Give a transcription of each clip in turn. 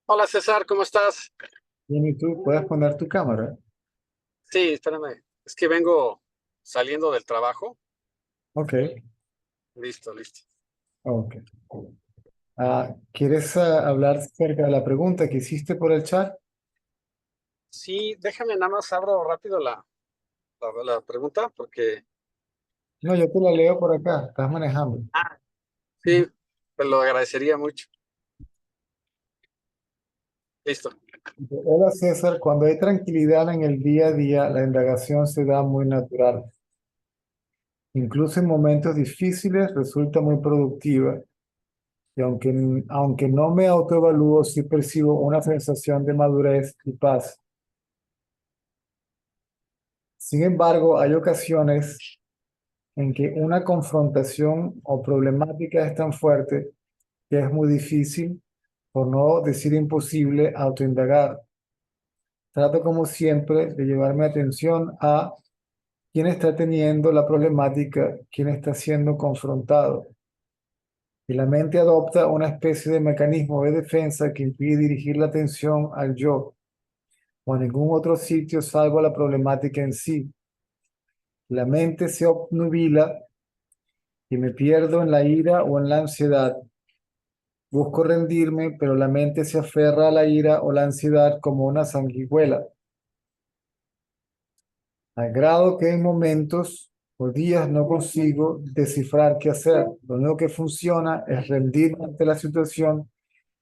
Hola César, ¿cómo estás? Bien, ¿y tú puedes poner tu cámara? Sí, espérame. Es que vengo saliendo del trabajo. Ok, Listo, listo. ok. ¿Quieres hablar acerca de la pregunta que hiciste por el chat? Sí, déjame nada más abro rápido la pregunta porque... No, yo te la leo por acá, estás manejando. Ah, sí, te lo agradecería mucho. Listo. Hola César, cuando hay tranquilidad en el día a día, la indagación se da muy natural. Incluso en momentos difíciles resulta muy productiva. Y aunque no me autoevalúo, sí percibo una sensación de madurez y paz. Sin embargo, hay ocasiones en que una confrontación o problemática es tan fuerte que es muy difícil, por no decir imposible, autoindagar. Trato como siempre de llevar mi atención a quién está teniendo la problemática, quién está siendo confrontado. Y la mente adopta una especie de mecanismo de defensa que impide dirigir la atención al yo o a ningún otro sitio salvo a la problemática en sí. La mente se obnubila y me pierdo en la ira o en la ansiedad. Busco rendirme, pero la mente se aferra a la ira o la ansiedad como una sanguijuela, al grado que en momentos o días no consigo descifrar qué hacer. Lo único que funciona es rendirme ante la situación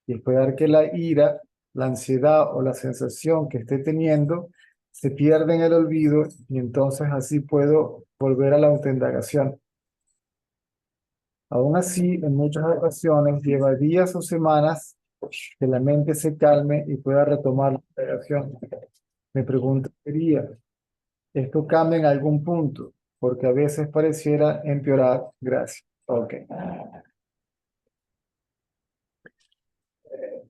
y esperar que la ira, la ansiedad o la sensación que esté teniendo se pierda en el olvido y entonces así puedo volver a la autoindagación. Aún así, en muchas ocasiones lleva días o semanas que la mente se calme y pueda retomar la operación. Mi pregunta sería, ¿esto cambia en algún punto? Porque a veces pareciera empeorar. Gracias. Ok.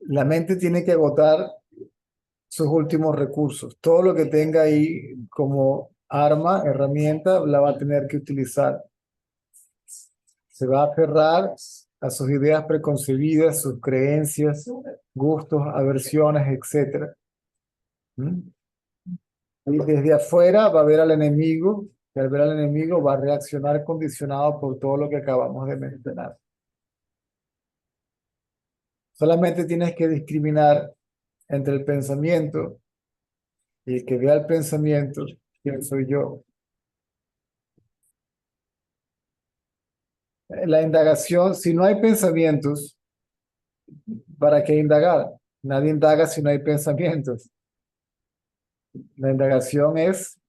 La mente tiene que agotar sus últimos recursos. Todo lo que tenga ahí como arma, herramienta, la va a tener que utilizar. Se va a aferrar a sus ideas preconcebidas, sus creencias, gustos, aversiones, etcétera. ¿Mm? Y desde afuera va a ver al enemigo, y al ver al enemigo va a reaccionar condicionado por todo lo que acabamos de mencionar. Solamente tienes que discriminar entre el pensamiento y el que vea el pensamiento, quién soy yo. La indagación, si no hay pensamientos, ¿para qué indagar? Nadie indaga si no hay pensamientos. La indagación es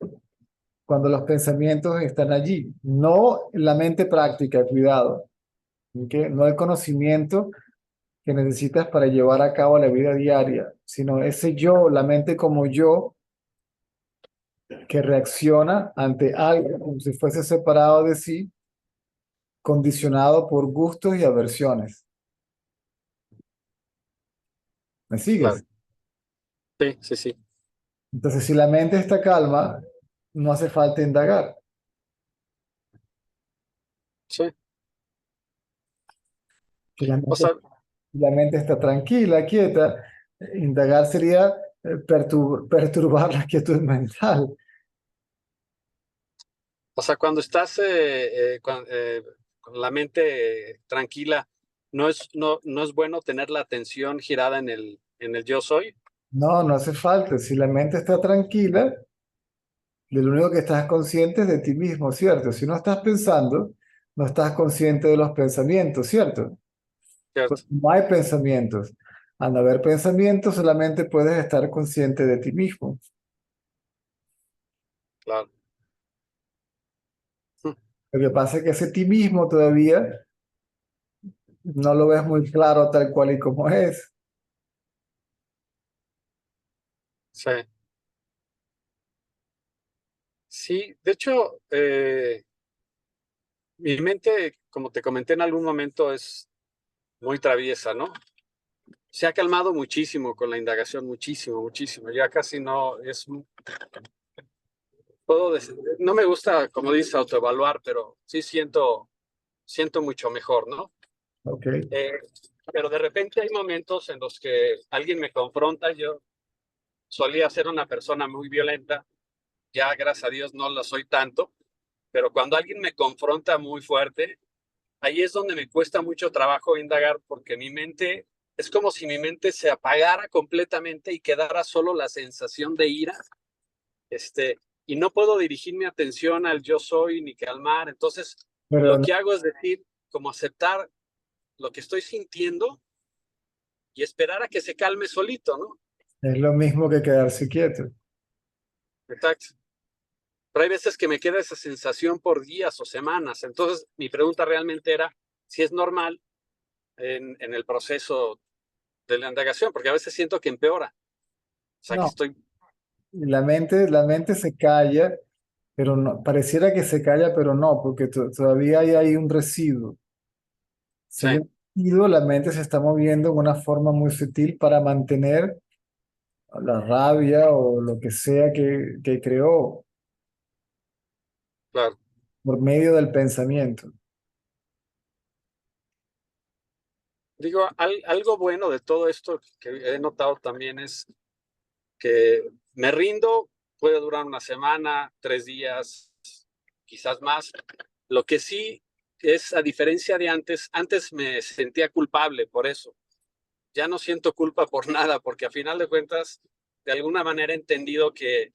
cuando los pensamientos están allí, no la mente práctica, cuidado, ¿ok? No el conocimiento que necesitas para llevar a cabo la vida diaria, sino ese yo, la mente como yo, que reacciona ante algo como si fuese separado de sí, condicionado por gustos y aversiones. ¿Me Claro. sigues? Sí, sí, sí. Entonces, si la mente está calma, no hace falta indagar. Sí. Si la O mente, sea, si la mente está tranquila, quieta, indagar sería perturbar la quietud mental. cuando estás con la mente tranquila, no es bueno tener la atención girada en el yo soy. No, no hace falta. Si la mente está tranquila, de lo único que estás consciente es de ti mismo, ¿cierto? Si no estás pensando, no estás consciente de los pensamientos, ¿cierto? Pues ¿Cierto? no hay pensamientos. Al no haber pensamientos, solamente puedes estar consciente de ti mismo. Claro. Lo que pasa es que ese ti mismo todavía no lo ves muy claro tal cual y como es. Sí. Sí, de hecho, mi mente, como te comenté en algún momento, es muy traviesa, ¿no? Se ha calmado muchísimo con la indagación, muchísimo, muchísimo. Ya casi no es, puedo decir, no me gusta, como dices, autoevaluar, pero sí siento mucho mejor, ¿no? ¿Ok? Eh, Pero de repente hay momentos en los que alguien me confronta. Yo solía ser una persona muy violenta, ya gracias a Dios no lo soy tanto, pero cuando alguien me confronta muy fuerte, ahí es donde me cuesta mucho trabajo indagar, porque mi mente, es como si mi mente se apagara completamente y quedara solo la sensación de ira, y no puedo dirigir mi atención al yo soy ni calmar. Entonces, Pero lo no que hago es decir, como aceptar lo que estoy sintiendo y esperar a que se calme solito, ¿no? es lo mismo que quedarse quieto. Exacto. Pero hay veces que me queda esa sensación por días o semanas. Entonces, mi pregunta realmente era si es normal en el proceso de la indagación, porque a veces siento que empeora. O sea, que No, estoy, la mente se calla, pero no, pareciera que se calla, pero no, porque todavía hay ahí un residuo. Si sí, hay un residuo, la mente se está moviendo en una forma muy sutil para mantener la rabia o lo que sea que creó claro. por medio del pensamiento. Digo, algo bueno de todo esto que he notado también es que me rindo, puede durar una semana, 3 días, quizás más. Lo que sí es, a diferencia de antes, antes me sentía culpable por eso. Ya no siento culpa por nada, porque a final de cuentas, de alguna manera he entendido que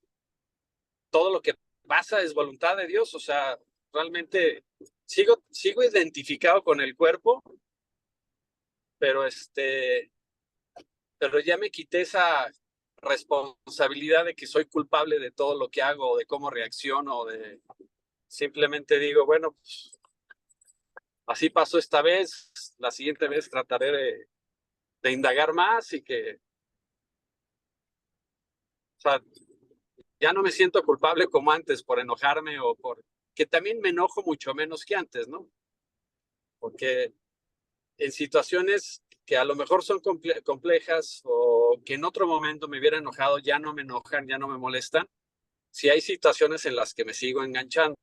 todo lo que pasa es voluntad de Dios. O sea, realmente sigo identificado con el cuerpo, pero pero ya me quité esa responsabilidad de que soy culpable de todo lo que hago, de cómo reacciono, de simplemente digo, bueno, pues, así pasó esta vez, la siguiente vez trataré de indagar más y que, o sea, ya no me siento culpable como antes por enojarme o por, que también me enojo mucho menos que antes, ¿no? Porque en situaciones que a lo mejor son complejas o que en otro momento me hubiera enojado, ya no me enojan, ya no me molestan. Si hay situaciones en las que me sigo enganchando,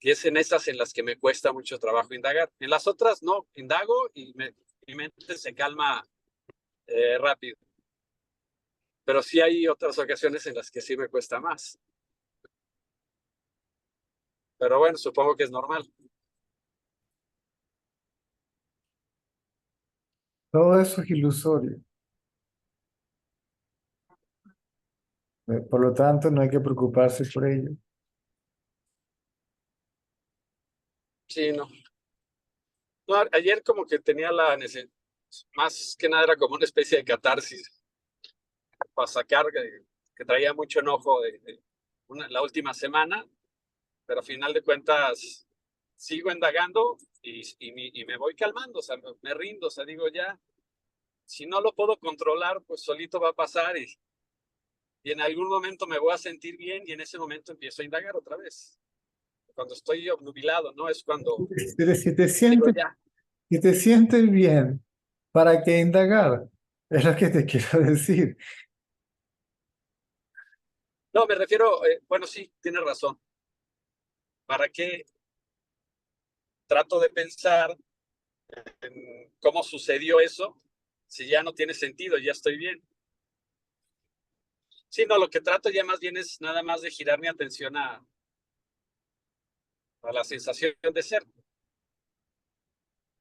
y es en esas en las que me cuesta mucho trabajo indagar. En las otras no, indago y mi mente se calma rápido. Pero sí hay otras ocasiones en las que sí me cuesta más. Pero bueno, supongo que es normal. Todo eso es ilusorio. Por lo tanto, no hay que preocuparse por ello. Sí, no. No, ayer como que tenía la necesidad, más que nada era como una especie de catarsis para sacar que traía mucho enojo la última semana, pero a final de cuentas sigo indagando y me voy calmando. O sea, me rindo. O sea, digo, ya, si no lo puedo controlar, pues solito va a pasar y en algún momento me voy a sentir bien y en ese momento empiezo a indagar otra vez. Cuando estoy obnubilado, ¿no? Es cuando Si te digo, sientes, ya. si te sientes bien, ¿para qué indagar? Es lo que te quiero decir. No, me refiero, bueno, sí, tienes razón. ¿Para qué trato de pensar en cómo sucedió eso si ya no tiene sentido, ya estoy bien? Sí, no, lo que trato ya más bien es nada más de girar mi atención a la sensación de ser.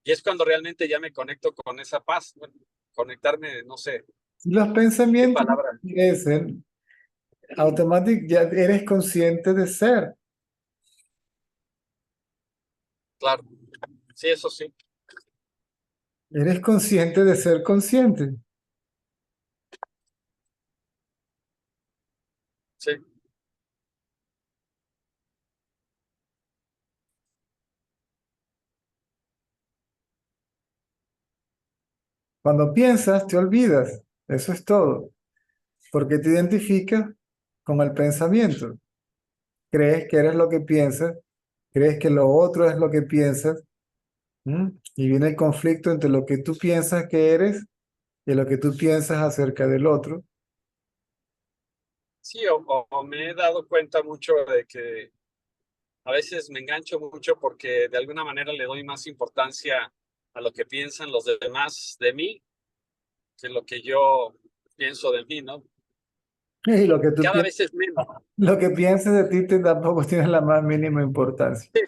Y es cuando realmente ya me conecto con esa paz. Bueno, conectarme, no sé Los qué pensamientos palabra. aparecen, automáticamente ya eres consciente de ser. Claro, sí, eso sí. Eres consciente de ser consciente. Sí, Cuando piensas, te olvidas. Eso es todo. Porque te identificas con el pensamiento. Crees que eres lo que piensas, crees que lo otro es lo que piensas, ¿m? Y viene el conflicto entre lo que tú piensas que eres y lo que tú piensas acerca del otro. sí, o me he dado cuenta mucho de que a veces me engancho mucho porque de alguna manera le doy más importancia a lo que piensan los demás de mí que lo que yo pienso de mí, ¿no? Y lo que tú Cada piensas, vez es menos. lo que pienses de ti tampoco tiene la más mínima importancia. Sí,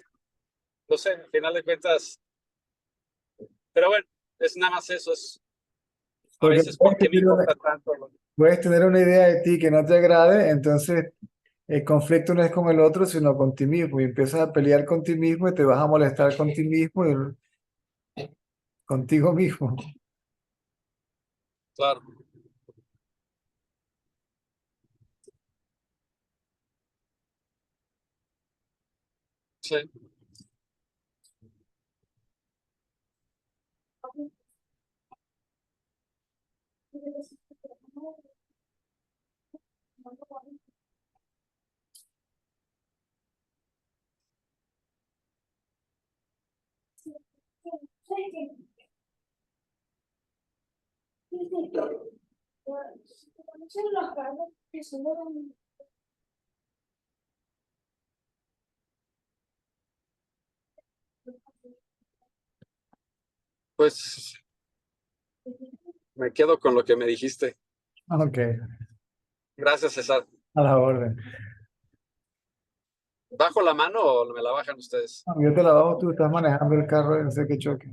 lo sé, al final de cuentas, pero bueno, es nada más eso, es a Porque veces por qué me importa tanto. puedes tener una idea de ti que no te agrade, entonces el conflicto no es con el otro, sino con ti mismo. Y empiezas a pelear con ti mismo y te vas a molestar con ti mismo y contigo mismo. Claro, sí. Pues me quedo con lo que me dijiste. Ok, Gracias, César. a la orden. ¿Bajo la mano o me la bajan ustedes? No, yo te la bajo, tú estás manejando el carro y no sé qué choque.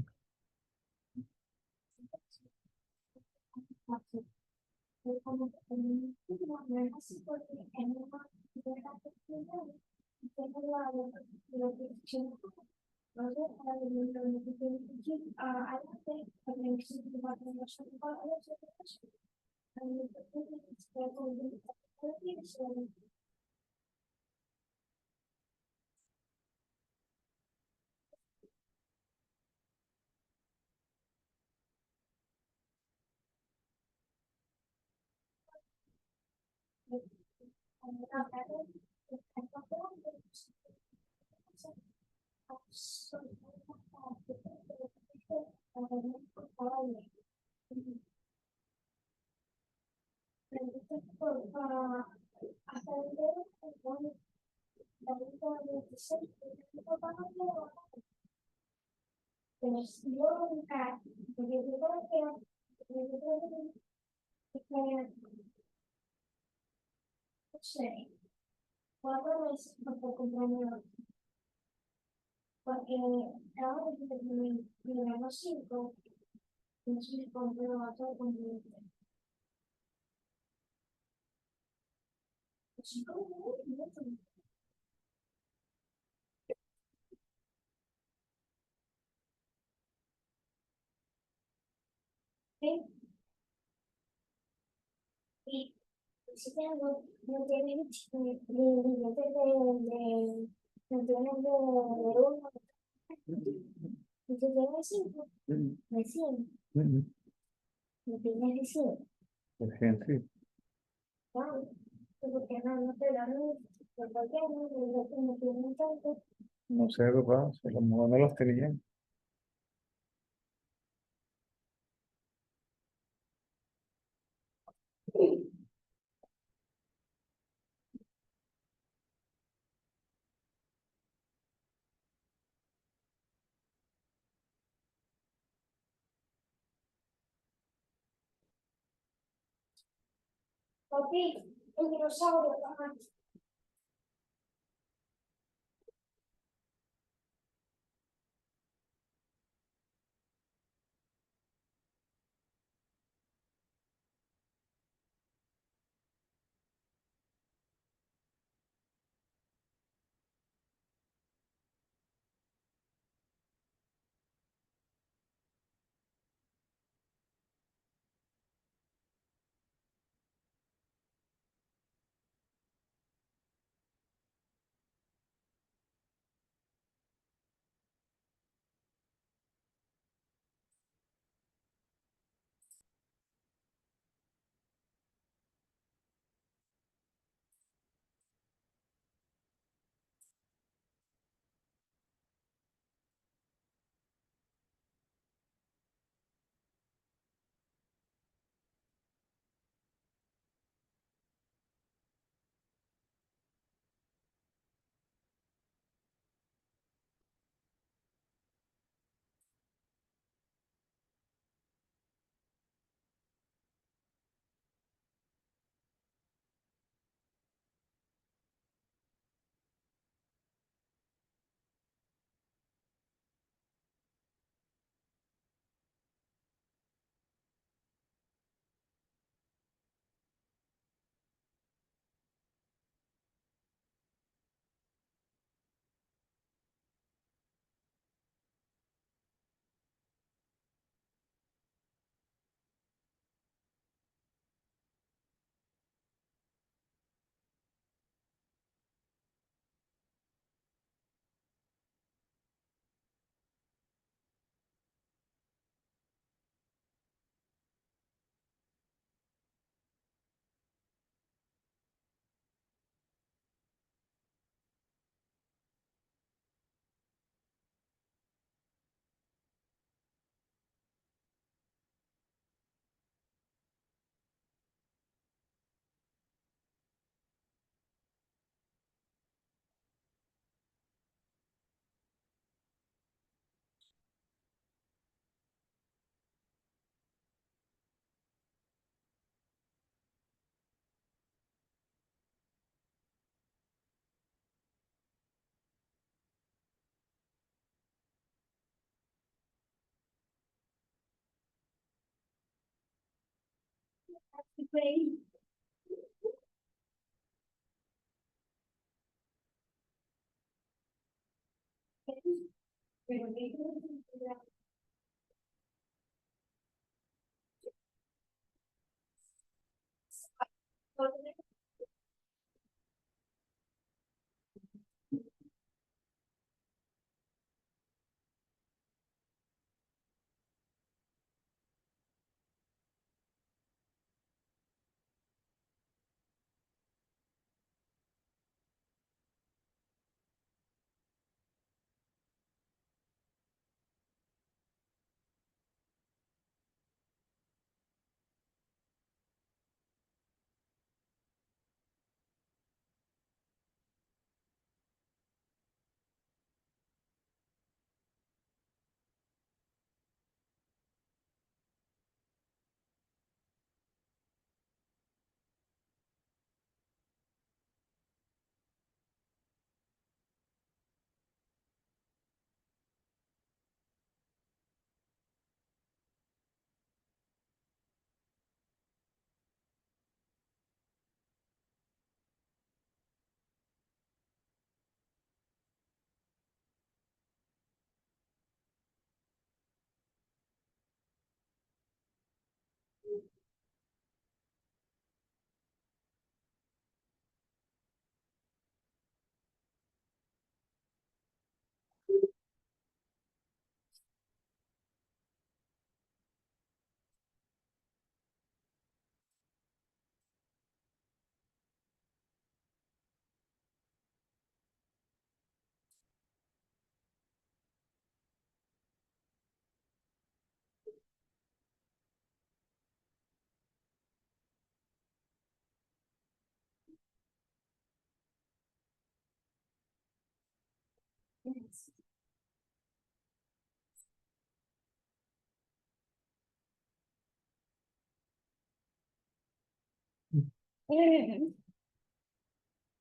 Mm, sí. No sé, papá, a lo mejor no los tenían.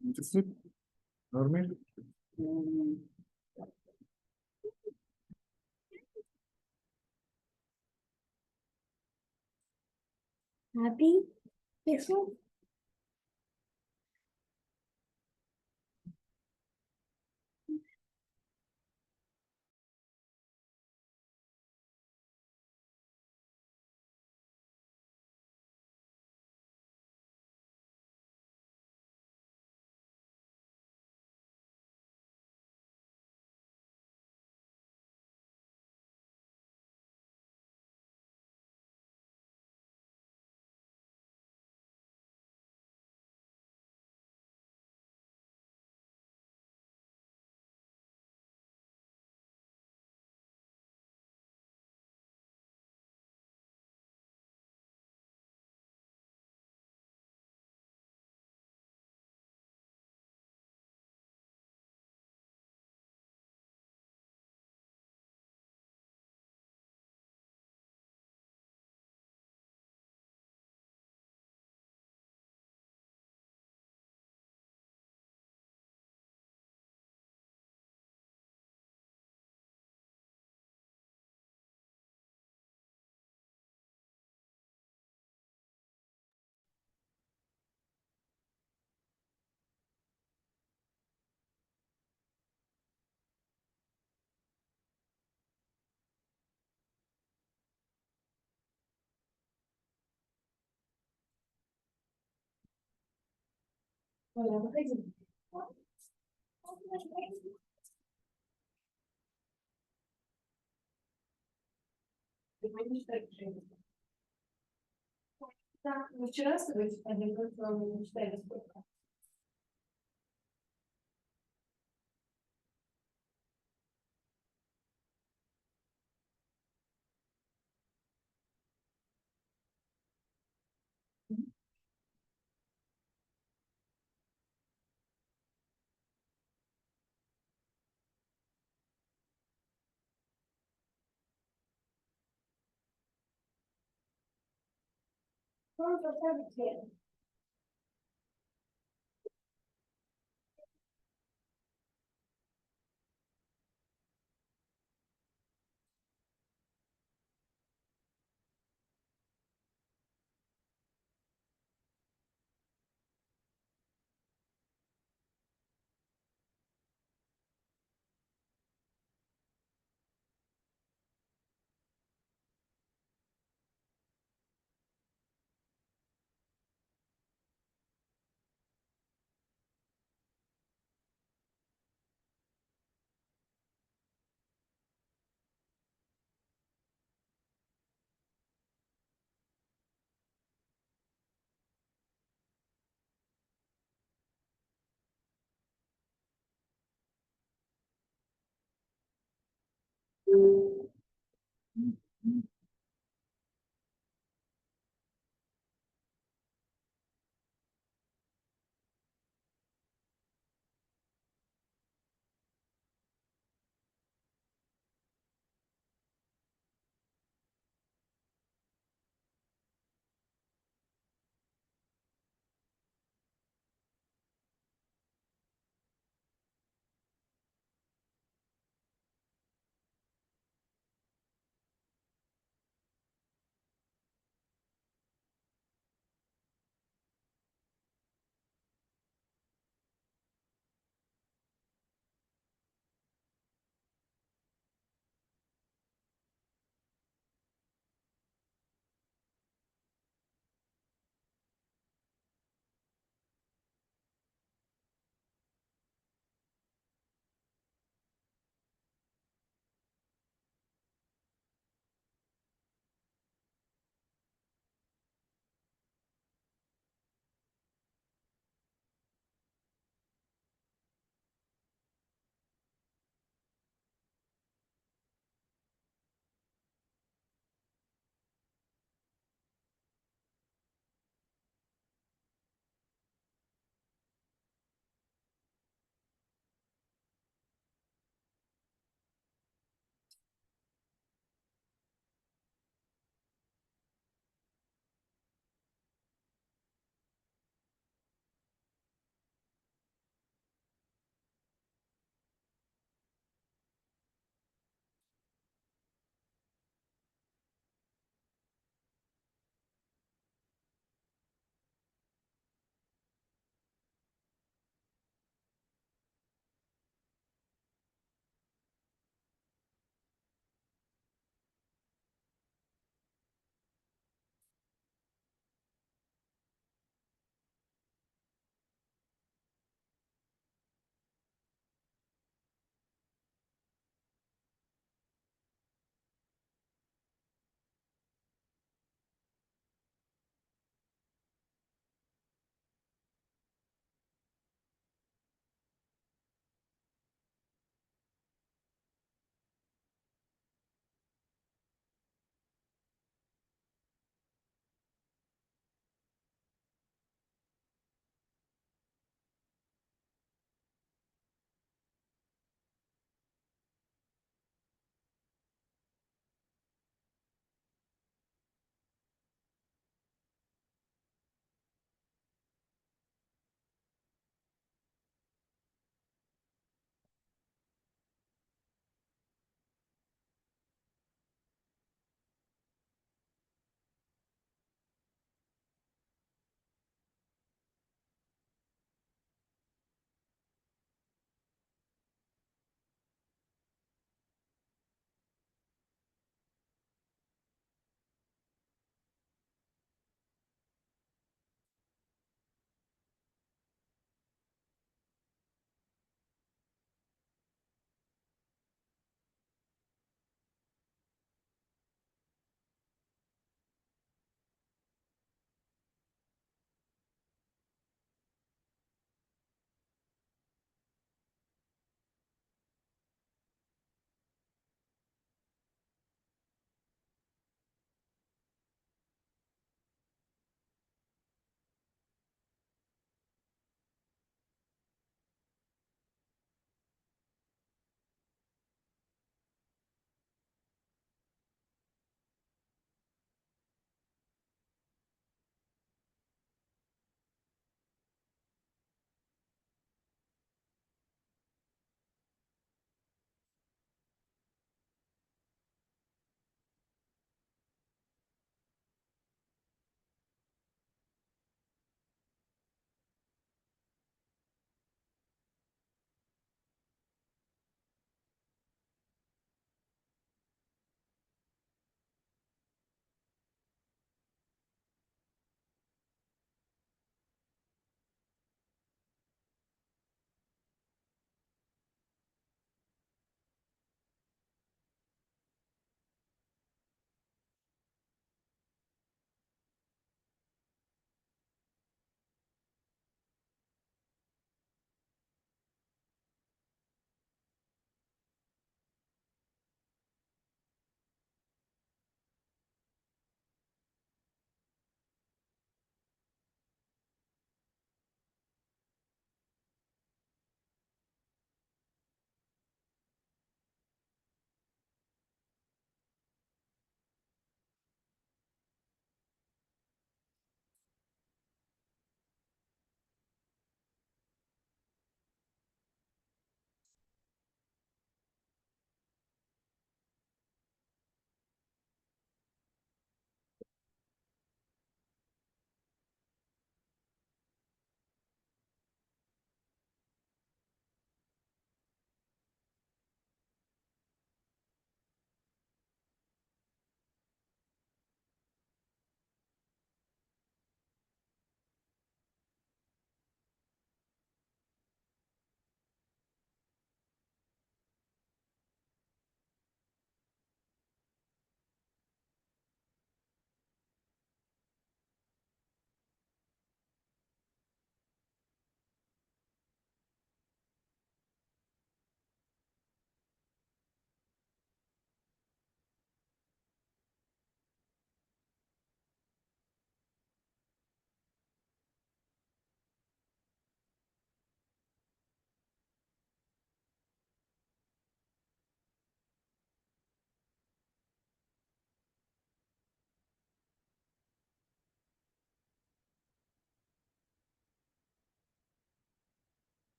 Entonces, dormir. Happy, eso. Да, мы вчера с тобой один контроль читали сколько. Ну, это все.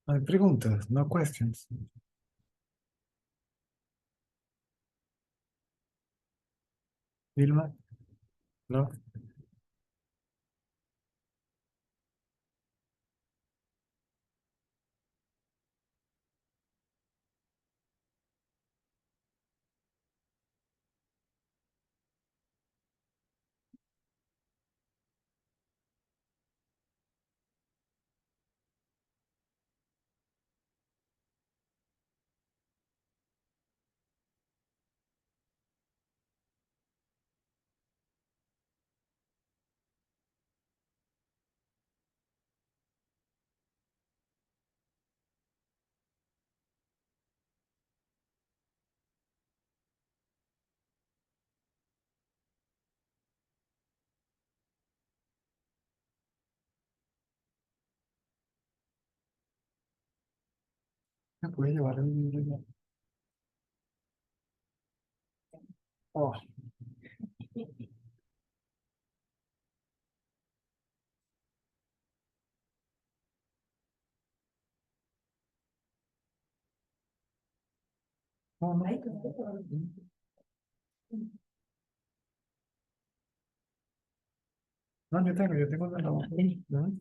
Hay preguntas, no questions. Vilma, no. ¿Me puede llevar el libro? Oh, no, no. No, yo tengo una la boca. ¿No?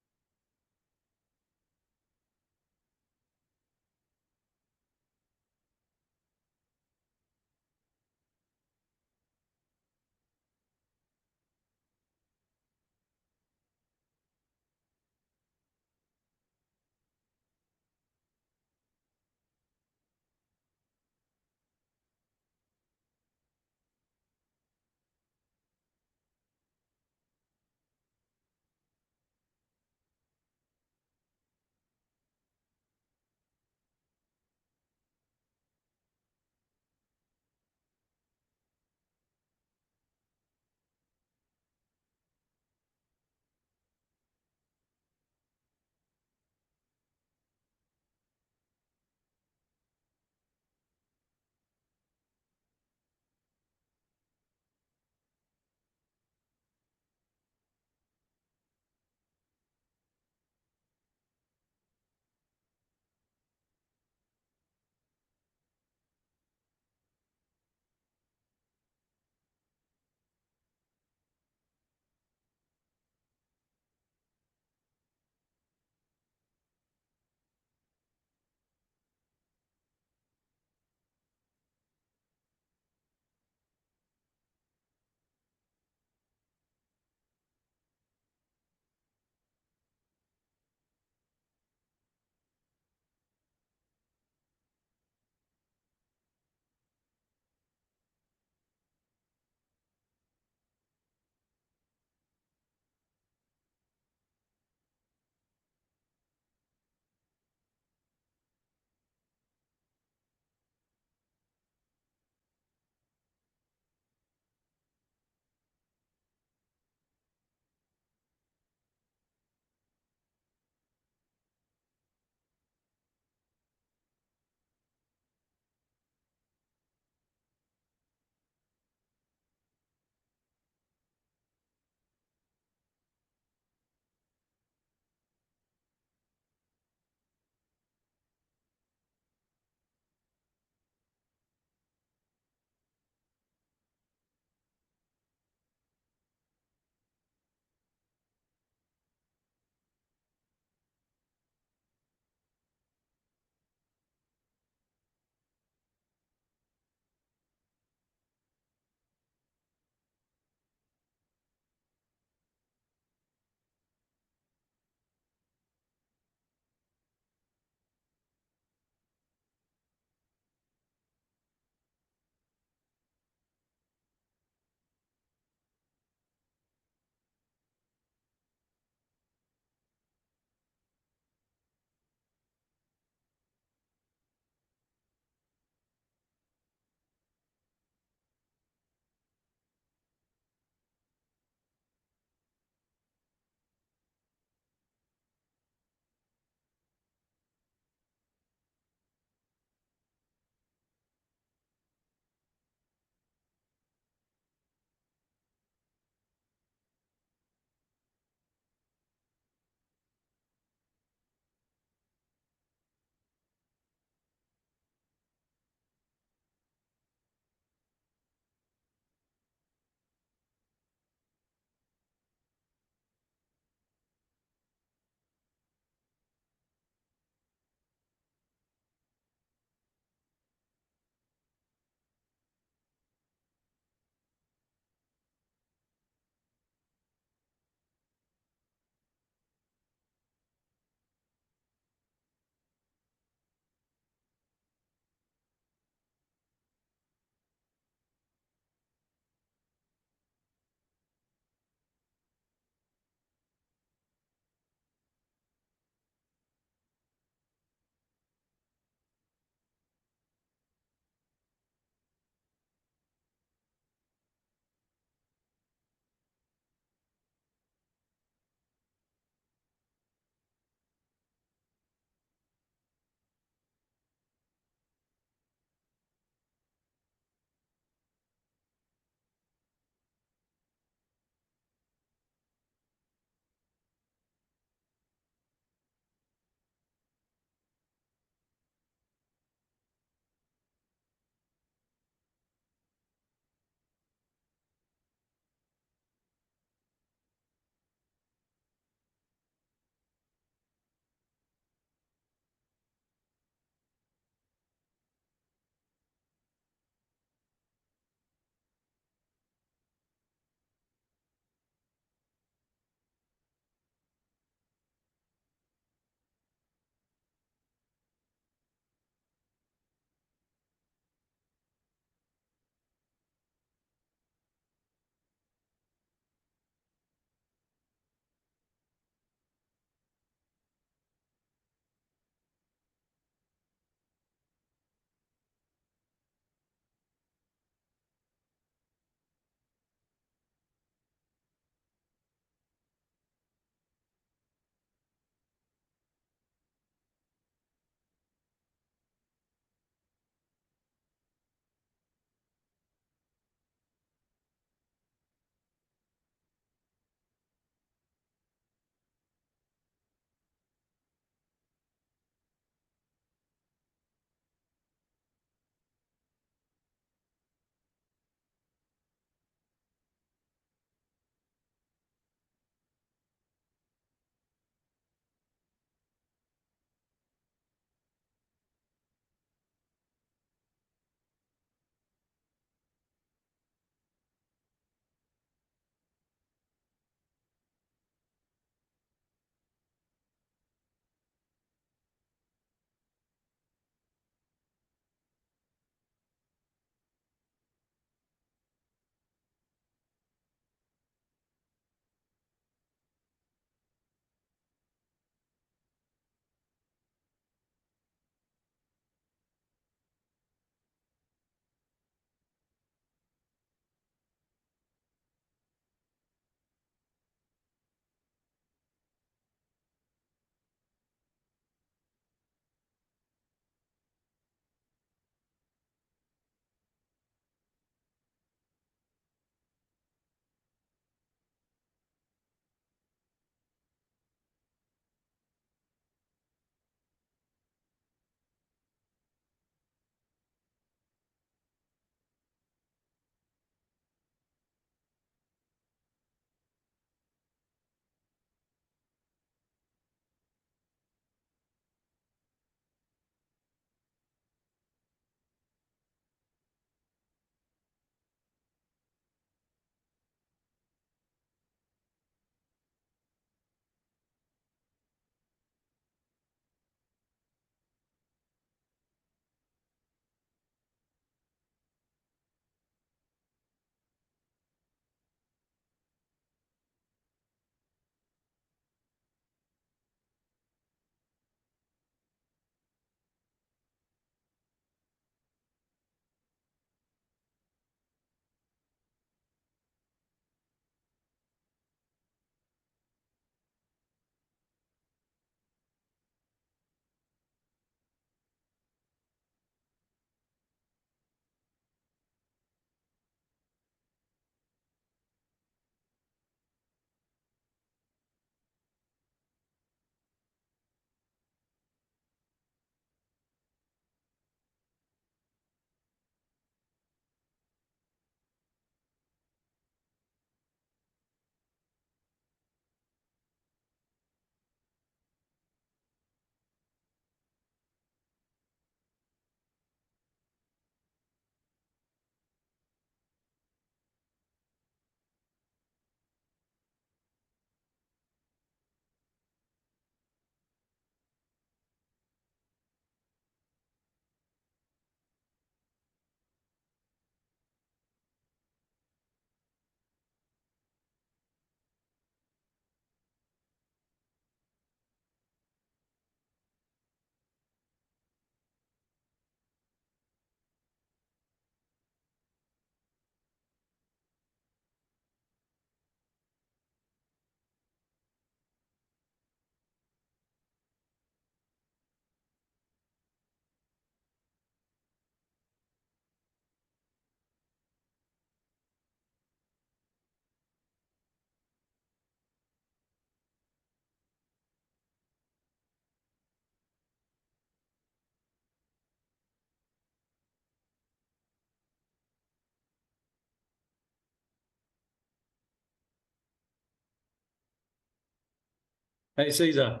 Hey, Caesar.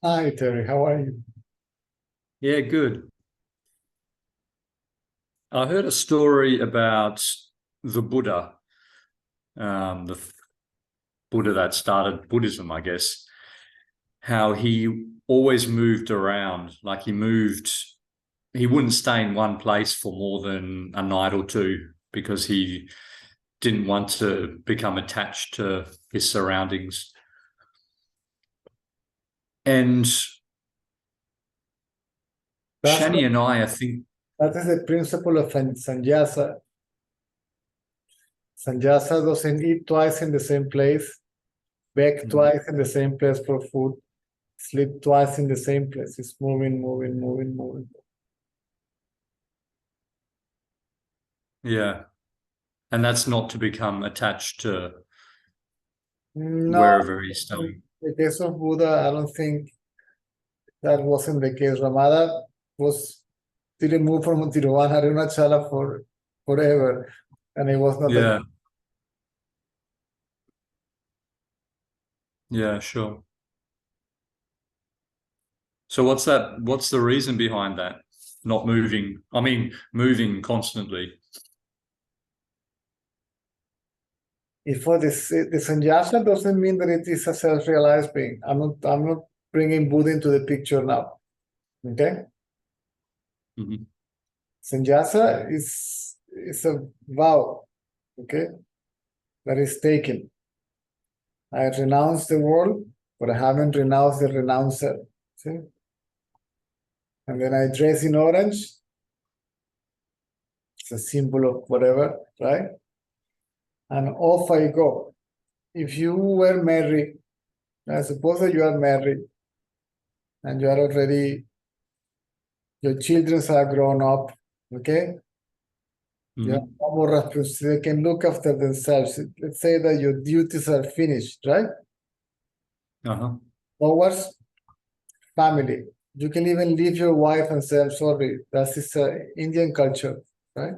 Hi, Terry. How are you? Yeah, good. I heard a story about the Buddha, the Buddha that started Buddhism, I guess, how he always moved around, like he wouldn't stay in one place for more than a night or two because he didn't want to become attached to his surroundings. And Shani and I think that is the principle of sannyasa. Sannyasa doesn't eat twice in the same place, beg twice in the same place for food, sleep twice in the same place. It's moving. Yeah. And that's not to become attached to No, wherever he's staying. in the case of Buddha, I don't think that wasn't the case. Ramada didn't move from Arunachala forever, and it was not Yeah. Yeah, sure. So what's the reason behind that? Not moving. I mean, moving constantly. If for this, the sannyasa doesn't mean that it is a self-realized being. I'm not bringing Buddha into the picture now. Okay. Mm-hmm. Sannyasa is a vow. Okay, that is taken. I renounce the world, but I haven't renounced the renouncer. See? And then I dress in orange. It's a symbol of whatever, right? And off I go. If you were married, I suppose that you are married and you are already, your children are grown up, okay? You have no more responsibility. They can look after themselves. Let's say that your duties are finished, right? Uh-huh. Towards family. You can even leave your wife and say, I'm sorry. That is Indian culture, right?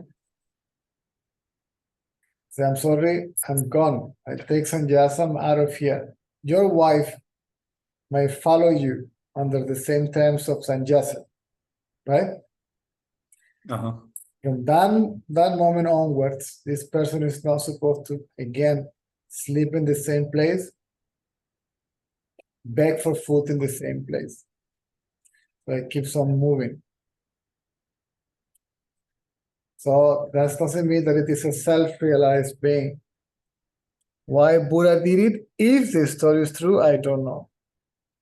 Say, I'm sorry, I'm gone. I take sannyasa, I'm out of here. Your wife may follow you under the same terms of sannyasa, right? Uh-huh. From that moment onwards, this person is not supposed to, again, sleep in the same place, beg for food in the same place. So it keeps on moving. So that doesn't mean that it is a self-realized being. Why Buddha did it? If the story is true, I don't know.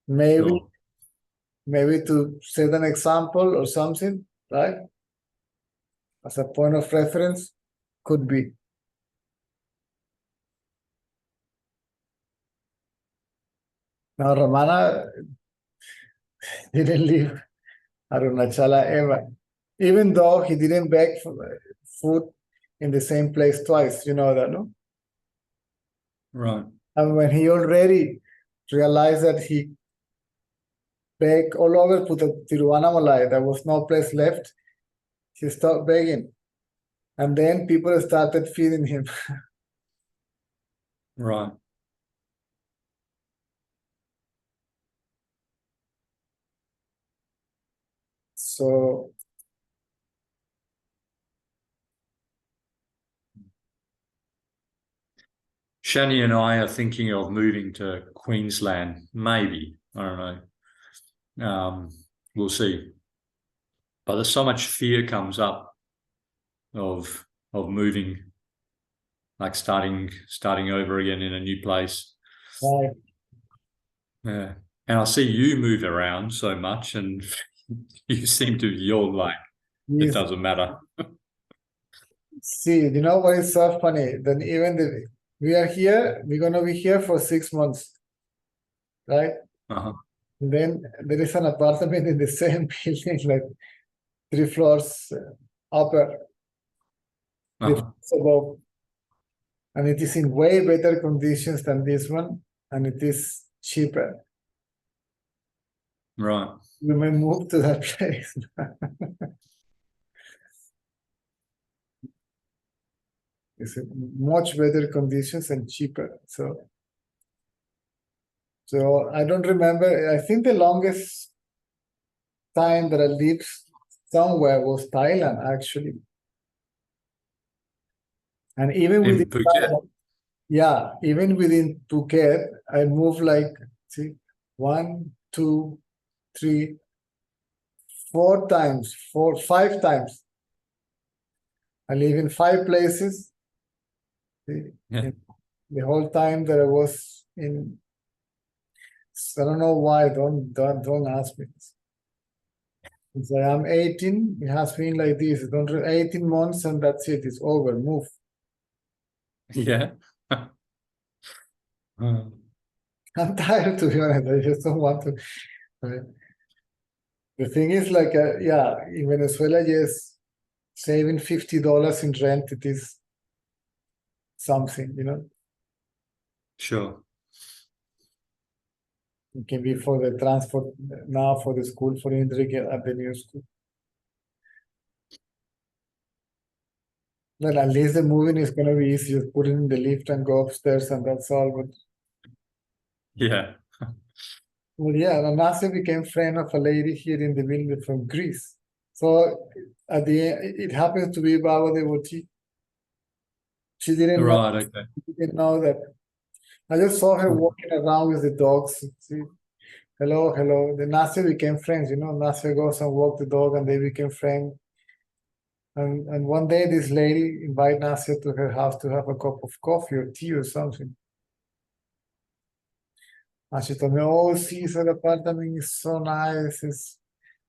Maybe, Sure. maybe to set an example or something, right? As a point of reference, could be. Now, Ramana didn't leave Arunachala ever, even though he didn't beg for food in the same place twice. You know that, no? Right. And when he already realized that he begged all over Tiruvannamalai, there was no place left, he stopped begging. And then people started feeding him. Right. So Shani and I are thinking of moving to Queensland, maybe. I don't know. We'll see. But there's so much fear comes up of moving, like starting over again in a new place. right. Yeah. And I see you move around so much and you're like, it doesn't matter. See, you know what is so funny? Then even we are here, we're gonna be here for 6 months, right? Uh-huh. And then there is an apartment in the same building, like 3 floors upper, 3 floors above, and it is in way better conditions than this one, and it is cheaper. Right. We may move to that place. It's much better conditions and cheaper. So So I don't remember. I think the longest time that I lived somewhere was Thailand, actually. And even In within Phuket. Thailand, yeah, even within Phuket, I moved like, see, 1, 2, 3, 4 times, 5 times. I live in 5 places. See, Yeah. the whole time that I was in, I don't know why. Don't ask me. Since I am 18, it has been like this. Don't 18 months and that's it. It's over. Move. Yeah. I'm tired, to be honest. I just don't want to. The thing is, like, yeah, in Venezuela, yes, saving $50 in rent, it is something, you know. Sure. It can be for the transport now, for the school, for Indrik at the new school. Well, at least the moving is going to be easy. Just put it in the lift and go upstairs, and that's all. But Yeah. well, yeah, and Nasa became friend of a lady here in the middle from Greece. So at the end, it happens to be Baba devotee. She didn't know, Right. Okay. didn't know that. I just saw her walking around with the dogs. See, hello, hello. The Nasa became friends. You know, Nasa goes and walk the dog, and they became friends. And one day, this lady invited Nasa to her house to have a cup of coffee or tea or something. And she told me, "Oh, Caesar apartment is so nice. It's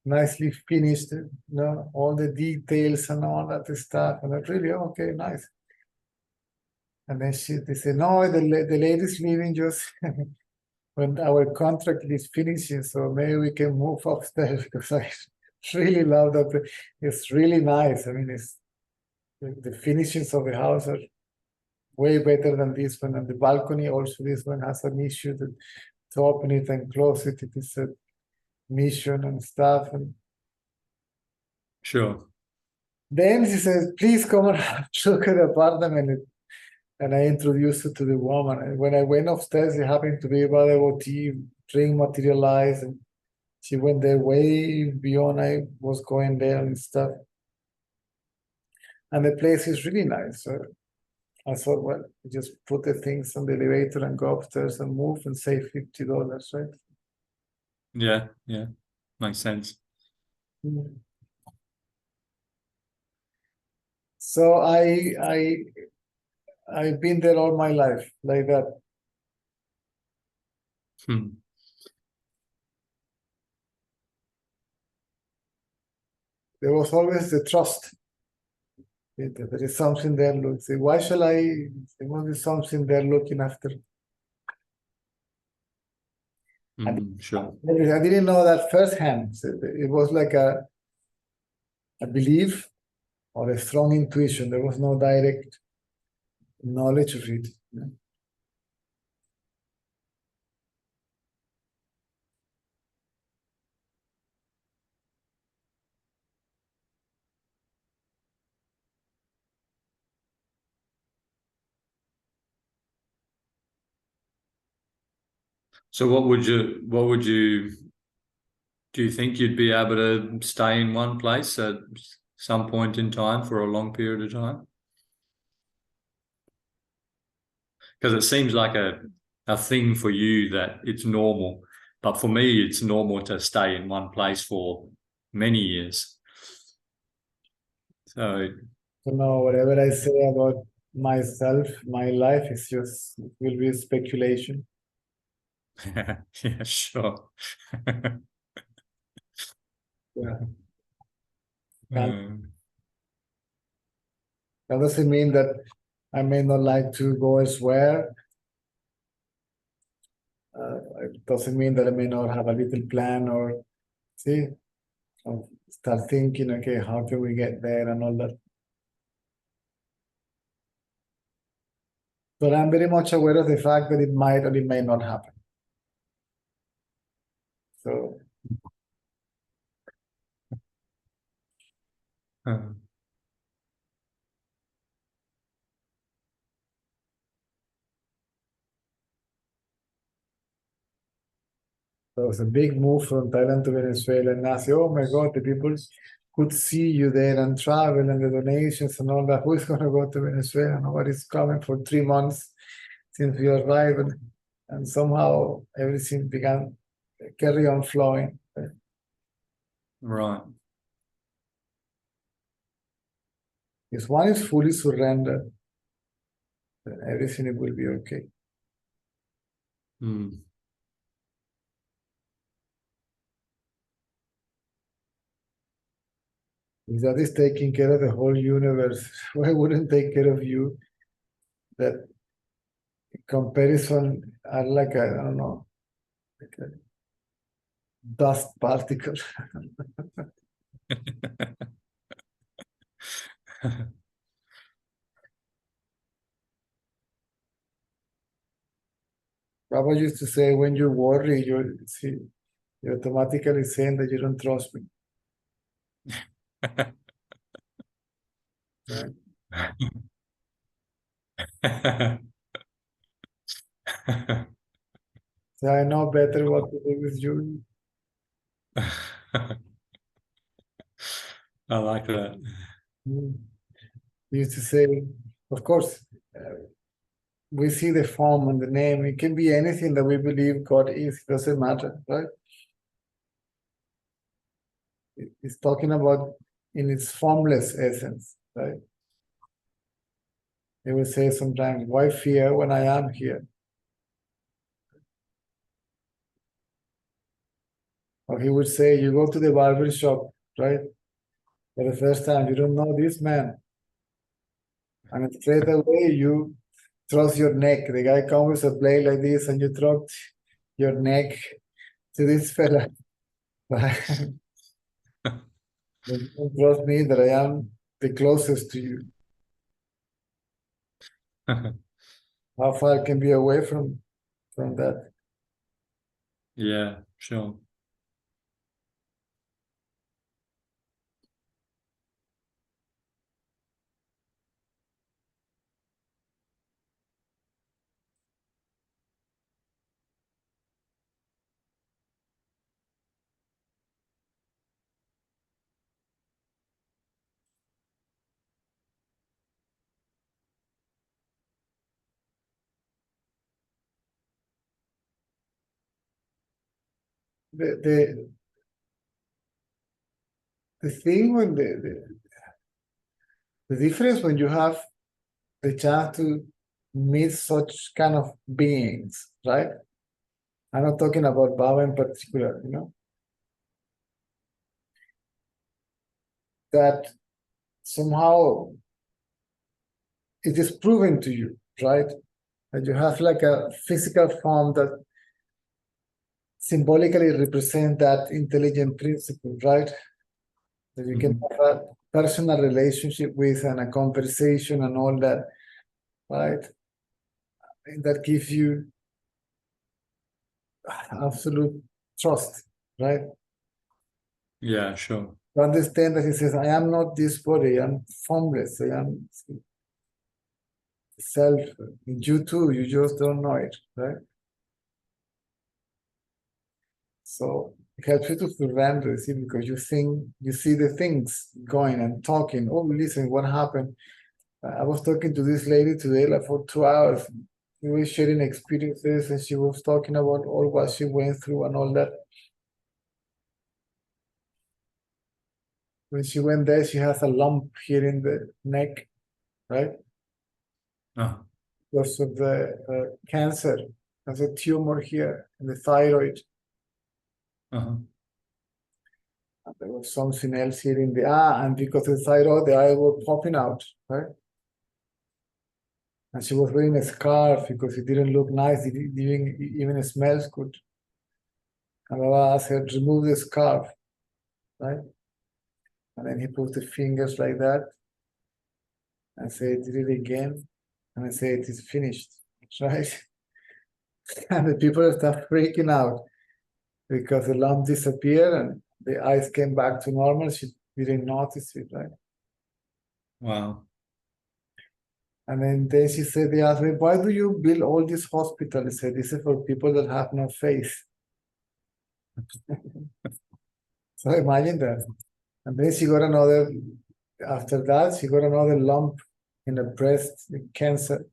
nicely finished, you know, all the details and all that stuff." And I really, okay, nice. And then they said, "No, the lady's leaving just when our contract is finishing, so maybe we can move upstairs," because I really love that. It's really nice. I mean, it's the finishings of the house are way better than this one. And the balcony also, this one has an issue to open it and close it. It is a mission and stuff. And Sure. then she says, "Please come and look at the apartment." And I introduced her to the woman. And when I went upstairs, it happened to be about devotee, drink materialized, and she went there way beyond I was going there and stuff. And the place is really nice. So I thought, well, you just put the things on the elevator and go upstairs and move and save $50, right? Yeah. Yeah. Makes sense. Mm. So I've been there all my life like that. Hmm. There was always the trust. There is something there. Look, say, why shall I? There must be something there looking after. Sure. I didn't know that firsthand. So it was like a belief or a strong intuition. There was no direct knowledge of it. So do you think you'd be able to stay in one place at some point in time for a long period of time? Because it seems like a thing for you that it's normal, but for me, it's normal to stay in one place for many years. So, Whatever I say about myself, my life is just will be speculation. yeah, sure. Yeah. Um, That doesn't mean that I may not like to go elsewhere. It doesn't mean that I may not have a little plan or start thinking, okay, how can we get there and all that. But I'm very much aware of the fact that it might or it may not happen. So um, There was a big move from Thailand to Venezuela, and I said, oh my God, the people could see you there and travel and the donations and all that. Who is going to go to Venezuela? Nobody's coming for 3 months since we arrived, and somehow everything began carry on flowing. Right. If one is fully surrendered, then everything will be okay. Mm. If that is taking care of the whole universe, why wouldn't take care of you? That comparison are like I don't know, like a dust particle. Papa used to say, when you worry, you're automatically saying that you don't trust me. Right? So I know better what to do with you. I like that. He used to say, of course, we see the form and the name. It can be anything that we believe God is. It doesn't matter, right? It's talking about in its formless essence, right? They will say sometimes, why fear when I am here? Or he would say, you go to the barber shop, right? For the first time, you don't know this man. And straight away, you thrust your neck. The guy comes with a blade like this, and you thrust your neck to this fella. Don't trust me that I am the closest to you. How far can be away from that? Yeah, sure. The thing when the difference when you have the chance to meet such kind of beings, right? I'm not talking about Baba in particular, you know, that somehow it is proven to you, right? That you have like a physical form that symbolically represent that intelligent principle, right? That you can have a personal relationship with and a conversation and all that, right? And that gives you absolute trust, right? Yeah, sure. To understand that he says, I am not this body, I'm formless, I am self. You too, you just don't know it, right? So it helps you to surrender, see, because you think, you see the things going and talking. Oh, listen, what happened? I was talking to this lady today, like for 2 hours. We were sharing experiences, and she was talking about all what she went through and all that. When she went there, she has a lump here in the neck, right? Oh. Because of the cancer. There's a tumor here in the thyroid. Uh-huh. And there was something else here in the and because of the thyroid, the eye was popping out, right? And she was wearing a scarf because it didn't look nice. It didn't even smells good. And Baba said, remove the scarf, right? And then he put the fingers like that and said, did it again. And I said, it is finished, right? And the people start freaking out because the lump disappeared and the eyes came back to normal. She didn't notice it, right? Wow. And then she said, they asked me, why do you build all these hospitals? I said, this is for people that have no faith. So imagine that. And then she got another, after that, she got another lump in the breast, cancer,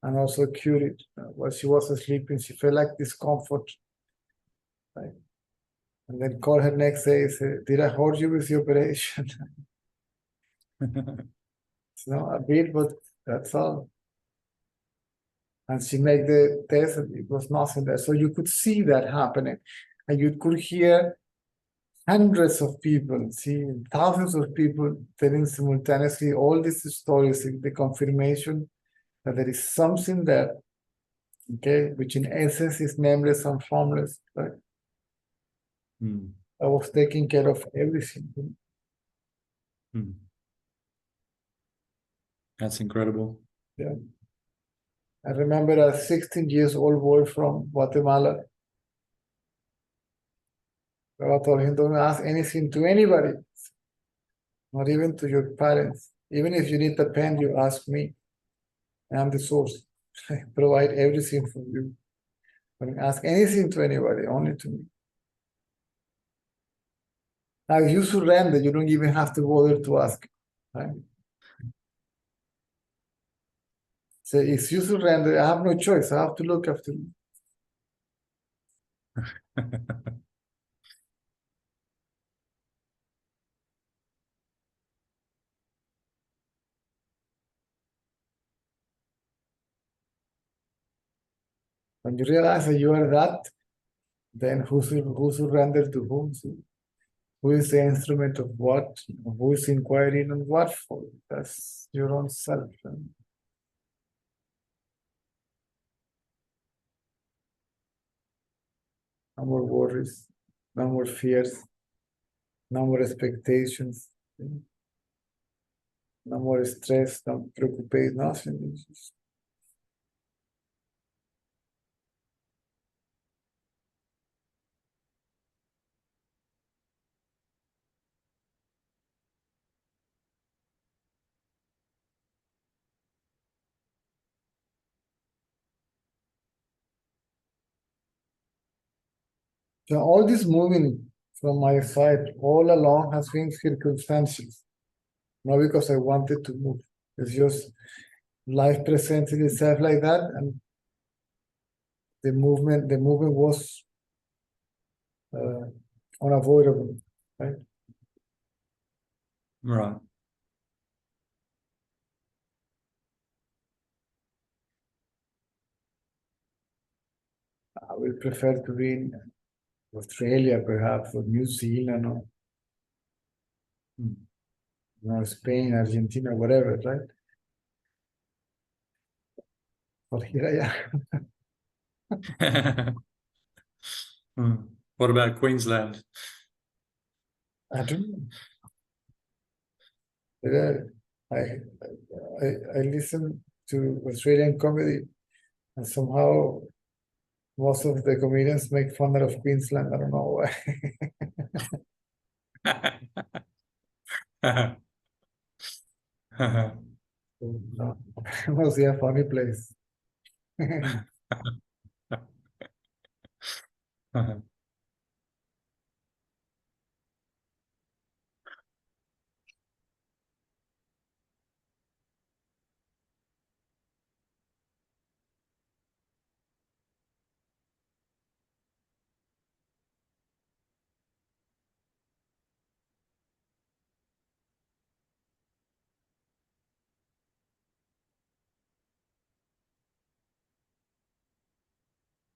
and also cured it. While she was sleeping, she felt like discomfort. Right? And then called her next day, said, "Did I hurt you with the operation?" No, a bit, but that's all. And she made the test, and it was nothing there. So you could see that happening, and you could hear hundreds of people, see thousands of people telling simultaneously all these stories, the confirmation that there is something there, okay, which in essence is nameless and formless, right? Mm. I was taking care of everything. Mm. That's incredible. Yeah. I remember a 16 years old boy from Guatemala. I told him, don't ask anything to anybody, not even to your parents. Even if you need the pen, you ask me. I'm the source. I provide everything for you. Don't ask anything to anybody, only to me. Now, if you surrender, you don't even have to bother to ask. Right? So if you surrender, I have no choice. I have to look after you. When you realize that you are that, then who surrendered to whom? Who is the instrument of what? Who is inquiring on what for? That's your own self. No more worries, no more fears, no more expectations, no more stress, no preoccupation, nothing. It's just- So all this moving from my side all along has been circumstantial, not because I wanted to move. It's just life presented itself like that, and the movement was unavoidable, right? Right. I will prefer to be in Australia, perhaps, or New Zealand, or Mm. Spain, Argentina, whatever, right? But here I am. Mm. What about Queensland? I don't know. There I listen to Australian comedy, and somehow most of the comedians make fun of Queensland. I don't know why. No, it must be a funny place.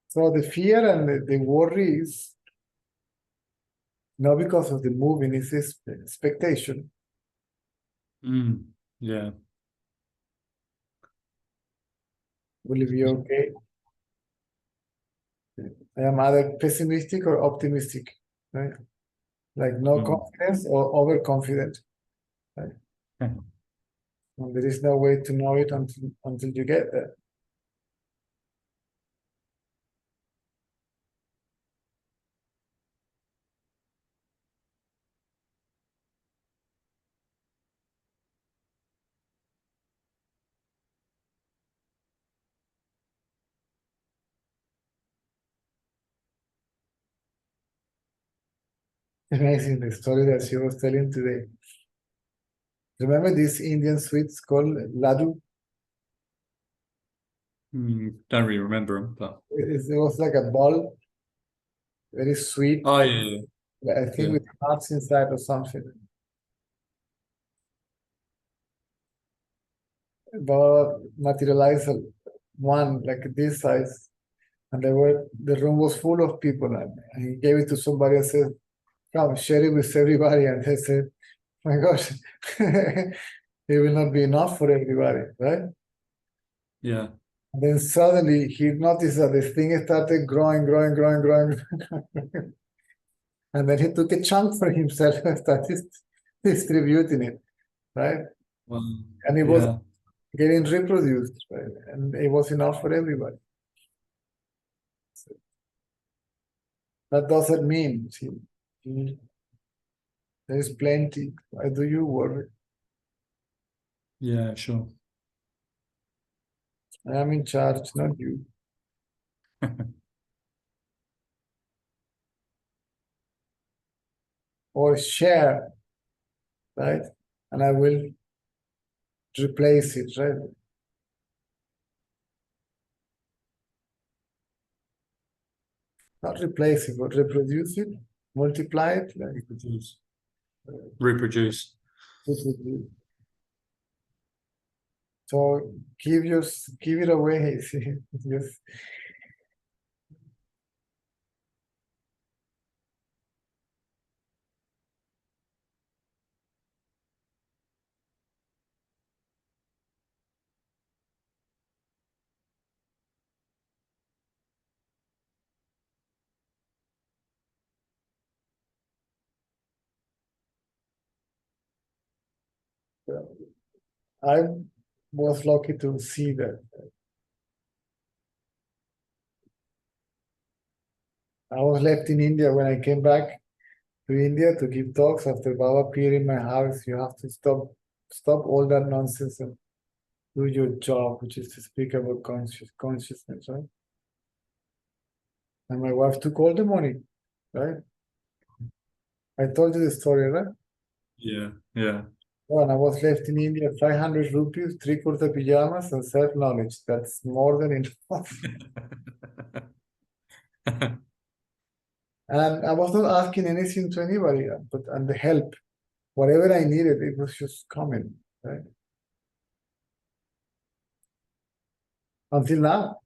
So the fear and the worry is not because of the moving, it's expectation. Mm. Yeah. Will it be okay? I am either pessimistic or optimistic, right? Like no Mm. confidence or overconfident, right? And there is no way to know it until you get there. Amazing the story that she was telling today. Remember these Indian sweets called laddu? Don't really remember them, but It was like a ball, very sweet. oh yeah, I think Yeah. with nuts inside or something. But materialized one like this size, and the room was full of people, and he gave it to somebody and said, "Come, share it with everybody." And they said, "My gosh, it will not be enough for everybody, right?" yeah. And then suddenly he noticed that the thing started growing. And then he took a chunk for himself and started distributing it, right? Well, And it was yeah. getting reproduced, right? And it was enough for everybody. So that doesn't mean, see, there's plenty. Why do you worry? Yeah, sure. I am in charge, not you. Or share, right? And I will replace it, right? Not replace it, but reproduce it, multiply it, like Reproduce. reproduce. So give it away. See, just I was lucky to see that. I was left in India when I came back to India to give talks after Baba appeared in my house. You have to stop all that nonsense and do your job, which is to speak about consciousness, right? And my wife took all the money, right? I told you the story, right? Yeah, yeah. Well, and I was left in India 500 rupees, 3 kurta pajamas, and self-knowledge. That's more than enough. And I was not asking anything to anybody, but and the help, whatever I needed, it was just coming, right? Until now.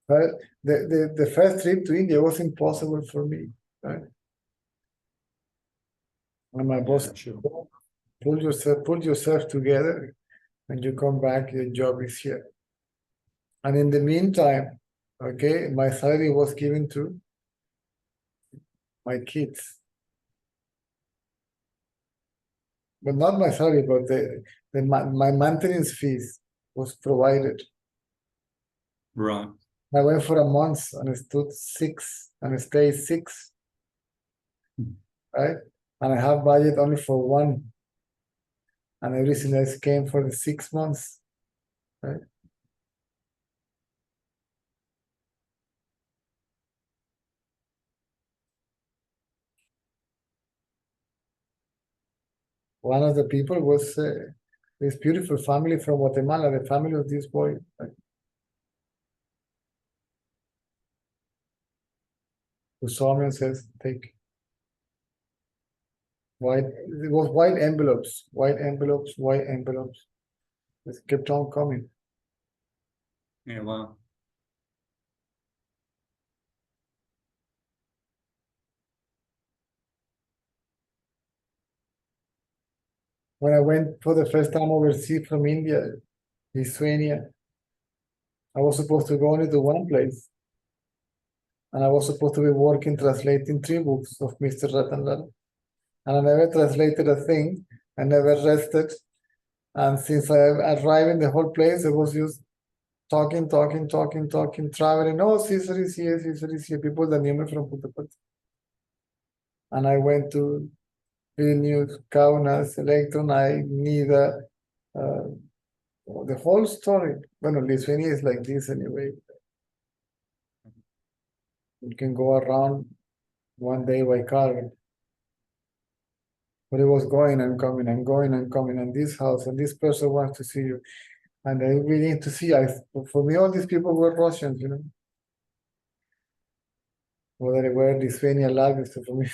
But the first trip to India was impossible for me, right? And my boss, Yeah, sure. pull yourself together. When you come back, your job is here. And in the meantime, okay, my salary was given to my kids. But not my salary, but my maintenance fees was provided. Right. I went for a month and I stood 6 and I stayed 6, right? And I have budget only for 1. And everything else came for the 6 months, right? One of the people was this beautiful family from Guatemala, the family of this boy, right? Who saw me and says, take white, it was white envelopes. It kept on coming. Yeah, wow. When I went for the first time overseas from India, Lithuania, I was supposed to go only to one place. And I was supposed to be working, translating 3 books of Mr. Ratan Lal. and I never translated a thing. I never rested. And since I arrived in the whole place, I was just talking, traveling. Oh, Cesar is here, Cesar is here. People that knew me from Puttaparthi. And I went to Vilnius, Kaunas, Electron, Nida, the whole story. Well, Lithuania is like this anyway. You can go around one day by car. But it was going and coming and going and coming, and this house and this person wants to see you. And I really need to see. For me, all these people were Russians, you know. Whether they were Lithuanian language, for me,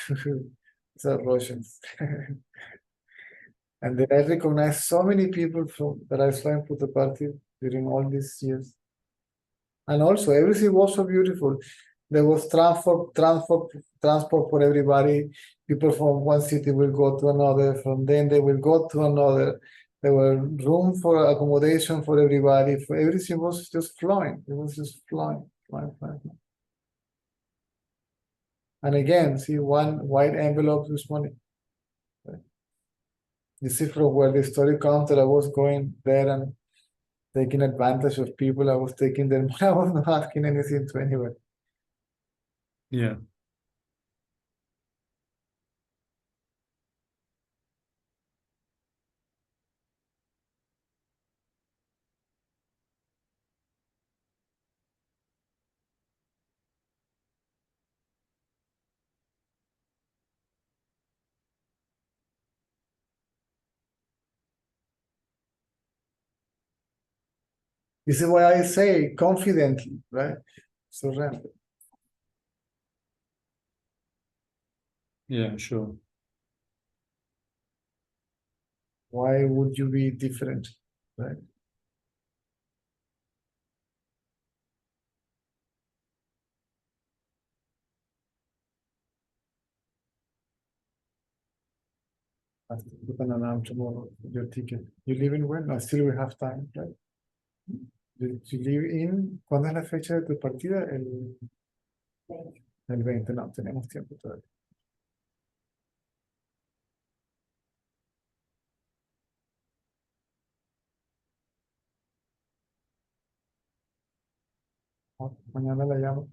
it's Russians. And then I recognized so many people that I saw in Puttaparthi during all these years. And also, everything was so beautiful. There was transport for everybody. People from one city will go to another. From then they will go to another. There were room for accommodation for everybody. Everything was just flowing. It was just flowing. And again, see one white envelope with money. You see from where the story comes that I was going there and taking advantage of people. I was taking their money. I was not asking anything to anyone. Yeah. This is why I say confidently, right? Surrender. Yeah, sure. Why would you be different, right? I have to put an alarm tomorrow for your ticket. You live in when? No, still we have time, right? You live in, ¿cuándo es la fecha de tu partida? El 20, no, tenemos tiempo todavía. Mañana la llamo.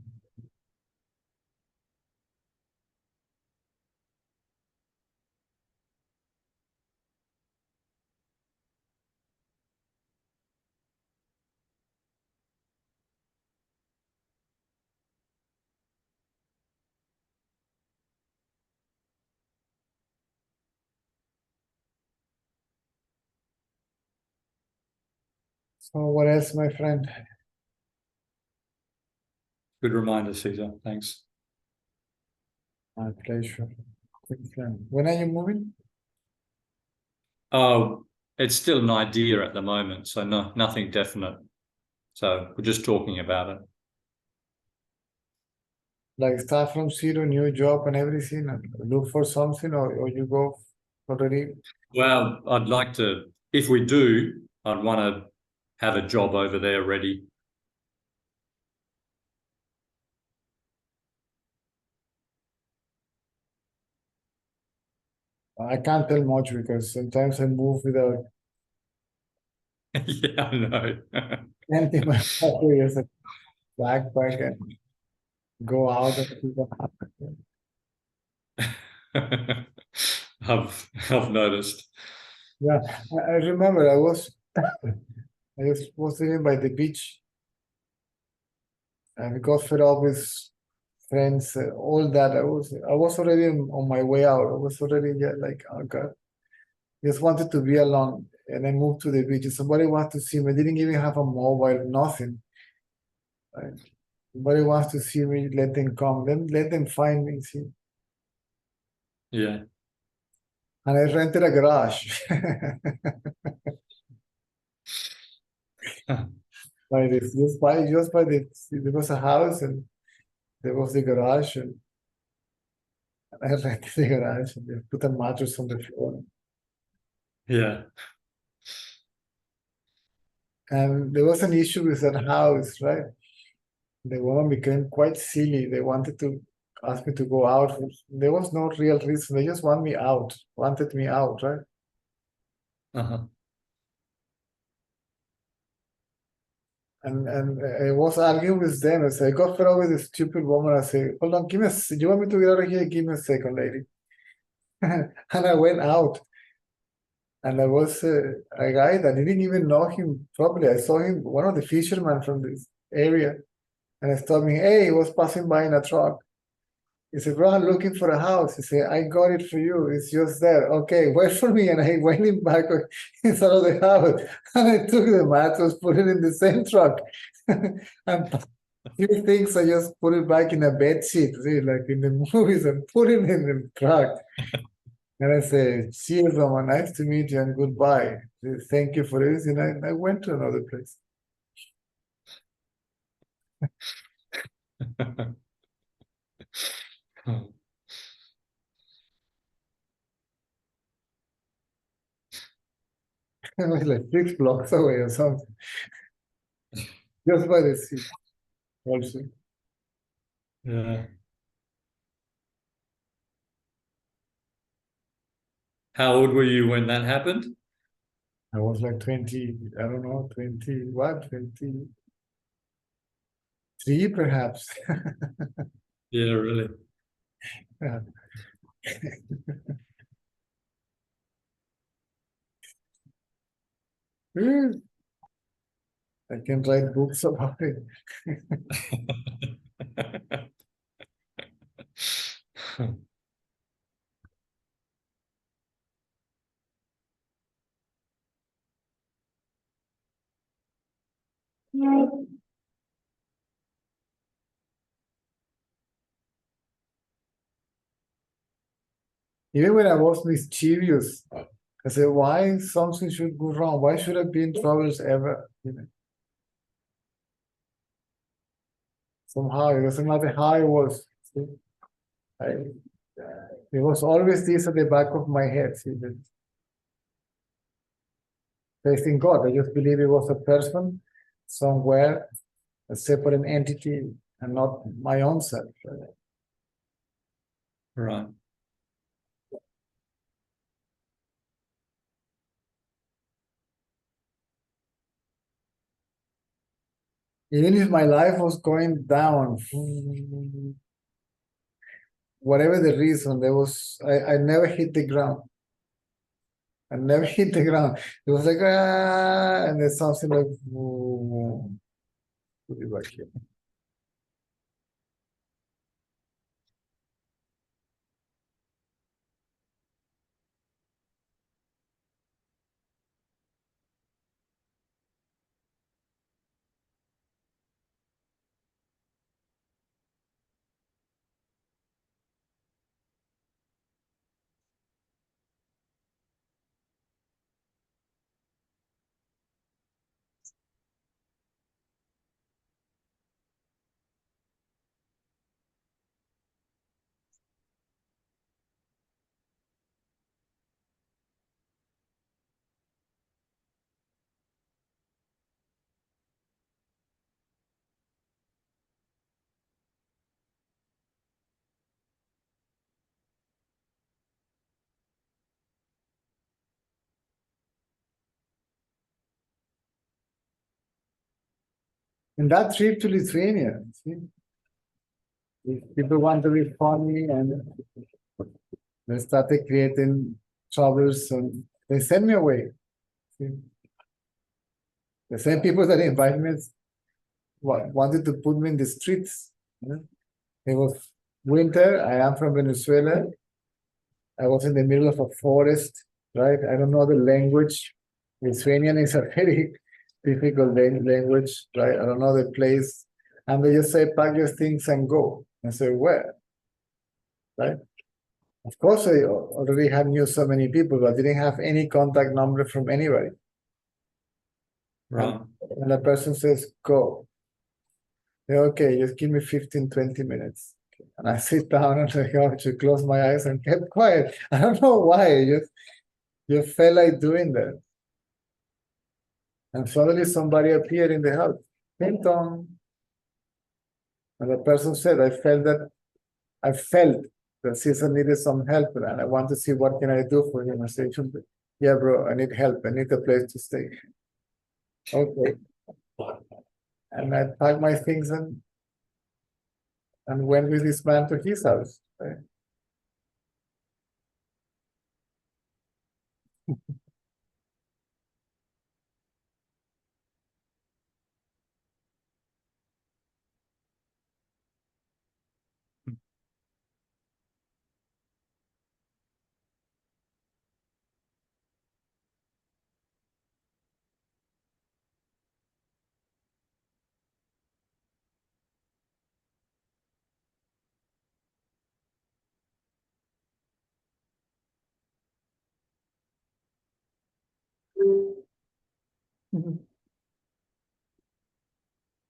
So what else, my friend? Good reminder, Cesar. Thanks. My pleasure. When are you moving? Oh, it's still an idea at the moment, so nothing definite. So we're just talking about it. Like start from zero, new job and everything, and look for something, or you go already? Well, I'd like to, if we do, I'd want to have a job over there ready. I can't tell much because sometimes I move without Yeah, I know. empty my pocket as a backpack and go out and see what happens. I've noticed. Yeah, I remember I was sitting by the beach and I got fed up with friends, all that. I was already on my way out. I was already like, oh God, just wanted to be alone. And I moved to the beach. Somebody wanted to see me. I didn't even have a mobile, nothing. Right? Somebody wants to see me, let them come. Then let them find me. See? Yeah. And I rented a garage. Like this, just by there was a house and there was the garage and I rented the garage and they put a mattress on the floor. Yeah. And there was an issue with that house, right? The woman became quite silly. They wanted to asked me to go out. There was no real reason. They just wanted me out, right? Uh-huh. And I was arguing with them. I said, I got fed up with this stupid woman. I said, hold on, you want me to get out of here? Give me a second, lady. And I went out. And there was a guy that didn't even know him properly. I saw him, one of the fishermen from this area. And I told me, hey, he was passing by in a truck. He said, bro, I'm looking for a house. He said, I got it for you. It's just there. Okay, wait for me. And I went in back inside of the house. And I took the mattress, put it in the same truck. And few things, I just put it back in a bed sheet, see, like in the movies, and put it in the truck. And I said, cheers, Rama, nice to meet you and goodbye. Thank you for this. And I went to another place. It was like 6 blocks away or something. Just by the sea. Also. Yeah. How old were you when that happened? I was like 20, I don't know, 23 perhaps. Yeah, really. Yeah. I can write books about it. Even when I was mischievous, I said, why something should go wrong? Why should I be in troubles ever? You know? Somehow, it doesn't matter how I was. See? There was always this at the back of my head. See, that faith in God. I just believe it was a person somewhere, a separate entity, and not my own self. Right. Even if my life was going down, whatever the reason, I never hit the ground. I never hit the ground. It was like, and there's something like, put it back here. And that trip to Lithuania, see? People want to be funny and they started creating troubles and they sent me away. See? The same people that invited me wanted to put me in the streets. You know? It was winter. I am from Venezuela. I was in the middle of a forest, right? I don't know the language. Lithuanian is a very difficult language, right? I don't know the place. And they just say, pack your things and go. I say, where? Right? Of course, I already had knew so many people, but didn't have any contact number from anybody. Right. And the person says, go. Okay, just give me 15, 20 minutes. And I sit down and I go to close my eyes and kept quiet. I don't know why. I just felt like doing that. And suddenly somebody appeared in the house. Ding dong. And the person said, I felt that I felt that Cesar needed some help, and I want to see what can I do for him. I said, yeah, bro, I need help. I need a place to stay. Okay. And I packed my things and went with this man to his house. Right?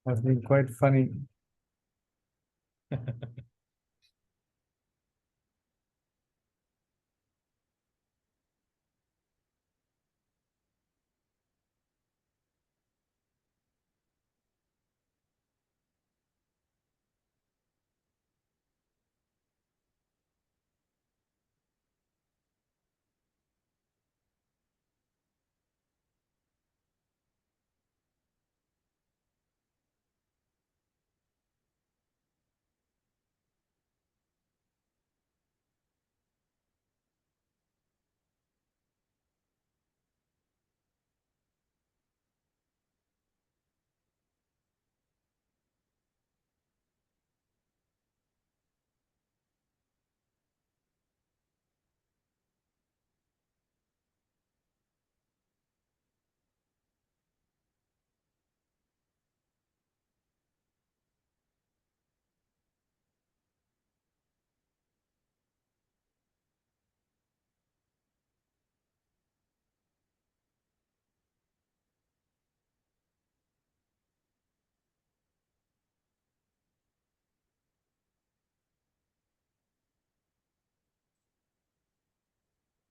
Has been quite funny.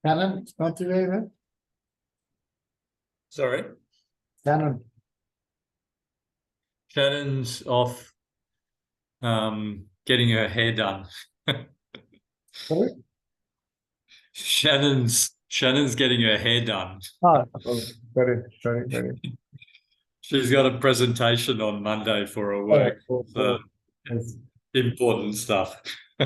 Canon, not today, then? Sorry? Canon. Shannon's off getting her hair done. Sorry? Shannon's getting her hair done. Oh, sorry. She's got a presentation on Monday for her Oh, work. yes. Important stuff. I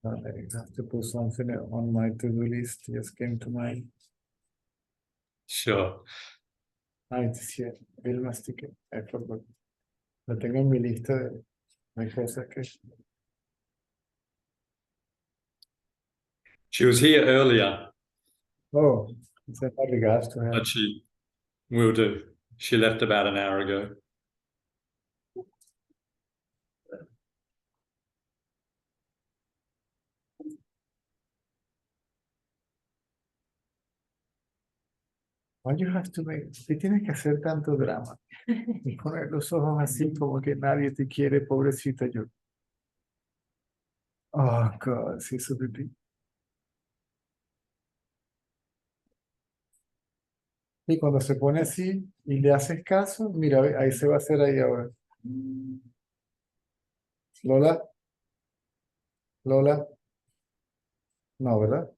have to put something on my to-do list. Just came to mind. Sure. Ay, sí, el mastique. I forgot. Lo tengo en mi lista de cosas que. She was here earlier, Oh, send my regards to her. but she will do. She left about an hour ago. Why you have to make, ¿qué tienes que hacer tanto drama? Y poner los ojos así como que nadie te quiere, pobrecita yo. Oh, God, sí, eso pipí. Y cuando se pone así y le haces caso, mira, ve, ahí se va a hacer ahí ahora. Lola, Lola. No, ¿verdad?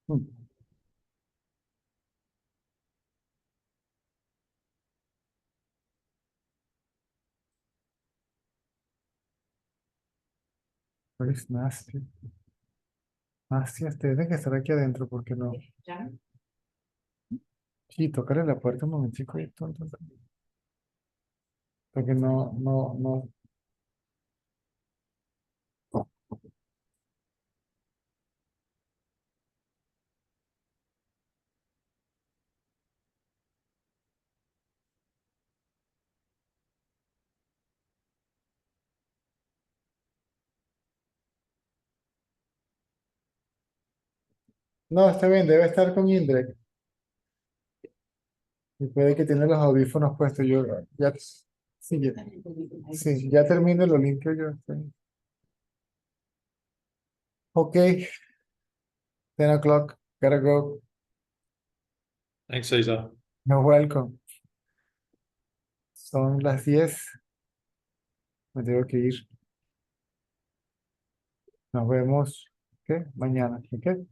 Hmm. Where is Nasty? Nasty, tiene que estar aquí adentro, porque no. ¿Ya? Sí, tocarle la puerta un momentico. Porque no. No, está bien, debe estar con Indrek. Y puede que tiene los audífonos puestos. Yo ya, sí, ya termino, lo limpio yo. Sí. Ok, 10 o'clock, gotta go. Thanks, Cesar. You're welcome. Son las 10, me tengo que ir. Nos vemos, ¿qué? Mañana, ¿ok?